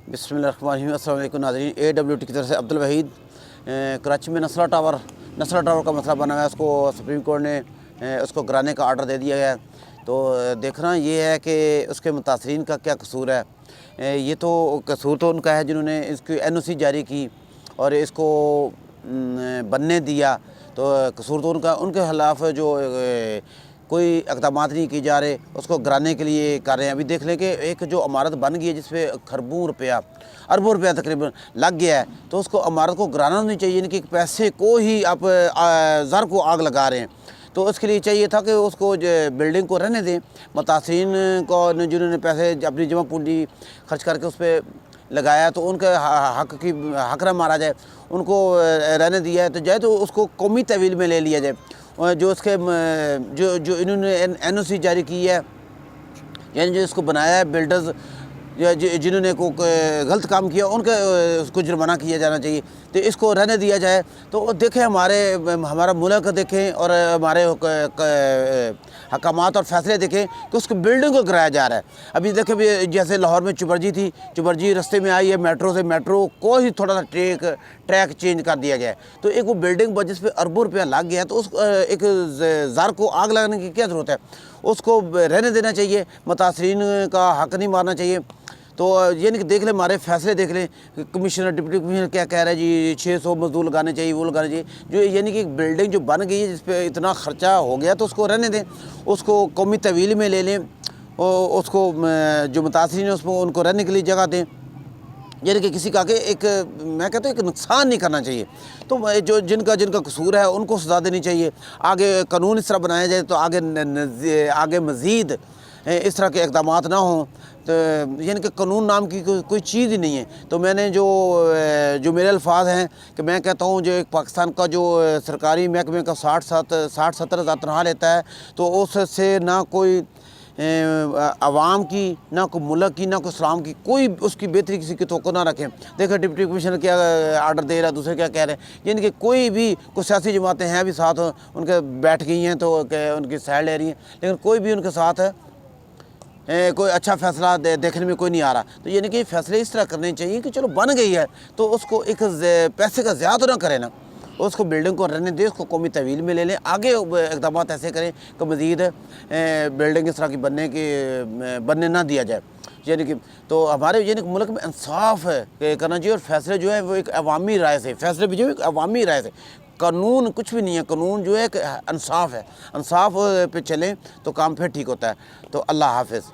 بسم اللہ الرحمن الرحیم۔ السلام علیکم ناظرین، AWT کی طرف سے عبدالوحید۔ کراچی میں نسلہ ٹاور کا مسئلہ بنا ہوا ہے، اس کو سپریم کورٹ نے اس کو گرانے کا آرڈر دے دیا گیا ہے۔ تو دیکھنا یہ ہے کہ اس کے متاثرین کا کیا قصور ہے۔ یہ تو قصور تو ان کا ہے جنہوں نے اس کی NOC جاری کی اور اس کو بننے دیا، تو قصور تو ان کے خلاف جو کوئی اقدامات نہیں کی جا رہے، اس کو گرانے کے لیے کر رہے ہیں۔ ابھی دیکھ لیں کہ ایک جو عمارت بن گئی ہے جس پہ اربوں روپیہ تقریباً لگ گیا ہے، تو اس کو عمارت کو گرانا نہیں چاہیے، یعنی کہ پیسے کو ہی آپ زر کو آگ لگا رہے ہیں۔ تو اس کے لیے چاہیے تھا کہ اس کو بلڈنگ کو رہنے دیں، متاثرین کو جنہوں نے پیسے اپنی جمع پونجی خرچ کر کے اس پہ لگایا تو ان کا حق نہ مارا جائے، ان کو رہنے دیا ہے تو جائے تو اس کو قومی تحویل میں لے لیا جائے۔ جو اس کے جو انہوں نے NOC جاری کی ہے، یعنی جو اس کو بنایا ہے بلڈرز یا جنہوں نے غلط کام کیا، ان کا اس کو جرمانہ کیا جانا چاہیے، تو اس کو رہنے دیا جائے۔ تو دیکھیں ہمارا ملک دیکھیں اور ہمارے حکامات اور فیصلے دیکھیں کہ اس کو بلڈنگ کو گرایا جا رہا ہے۔ ابھی دیکھیں جیسے لاہور میں چبرجی تھی، چبرجی رستے میں آئی ہے میٹرو کو ہی تھوڑا سا ٹریک چینج کر دیا گیا ہے، تو ایک وہ بلڈنگ جس پہ اربوں روپیہ لگ گیا ہے، تو اس ایک زر کو آگ لگانے کی کیا ضرورت ہے؟ اس کو رہنے دینا چاہیے، متاثرین کا حق نہیں مارنا چاہیے۔ تو یعنی کہ دیکھ لیں ہمارے فیصلے دیکھ لیں، کمشنر ڈپٹی کمشنر کیا کہہ رہا ہے جی 600 مزدور لگانے چاہیے، وہ لگانے چاہیے، جو یعنی کہ ایک بلڈنگ جو بن گئی ہے جس پہ اتنا خرچہ ہو گیا تو اس کو رہنے دیں، اس کو قومی تحویل میں لے لیں، اور اس کو جو متاثرین ہیں اس کو ان کو رہنے کے لیے جگہ دیں، یعنی کہ کسی کا کہ میں کہتا ہوں ایک نقصان نہیں کرنا چاہیے۔ تو جو جن کا قصور ہے ان کو سزا دینی چاہیے۔ آگے قانون اس طرح بنایا جائے تو آگے مزید اس طرح کے اقدامات نہ ہوں، تو یعنی کہ قانون نام کی کوئی چیز ہی نہیں ہے۔ تو میں نے جو میرے الفاظ ہیں کہ میں کہتا ہوں جو ایک پاکستان کا جو سرکاری محکمے کا 60-70 ہزار تنخواہ لیتا ہے، تو اس سے نہ کوئی عوام کی، نہ کوئی ملک کی، نہ کوئی اسلام کی کوئی اس کی بہتری کسی کی توقع نہ رکھیں۔ دیکھیں ڈپٹی کمشنر کیا آرڈر دے رہا ہے، دوسرے کیا کہہ رہے ہیں، یعنی کہ کوئی سیاسی جماعتیں ہیں بھی ساتھ ان کے بیٹھ گئی ہیں تو ان کی سائڈ لے رہی ہیں، لیکن کوئی بھی ان کے ساتھ کوئی اچھا فیصلہ دیکھنے میں کوئی نہیں آ رہا۔ تو یعنی کہ فیصلے اس طرح کرنے چاہیے کہ چلو بن گئی ہے تو اس کو ایک پیسے کا زیادہ نہ کریں نا، اس کو بلڈنگ کو رہنے دیں، اس کو قومی تحویل میں لے لیں، آگے اقدامات ایسے کریں کہ مزید بلڈنگ اس طرح کی بننے نہ دیا جائے۔ یعنی کہ تو ہمارے یعنی کہ ملک میں انصاف کرنا چاہیے، اور فیصلے جو ہے وہ ایک عوامی رائے سے، فیصلے بھی جو ایک عوامی رائے سے، قانون کچھ بھی نہیں ہے، قانون جو ہے کہ انصاف ہے، انصاف پہ چلیں تو کام پھر ٹھیک ہوتا ہے۔ تو اللہ حافظ۔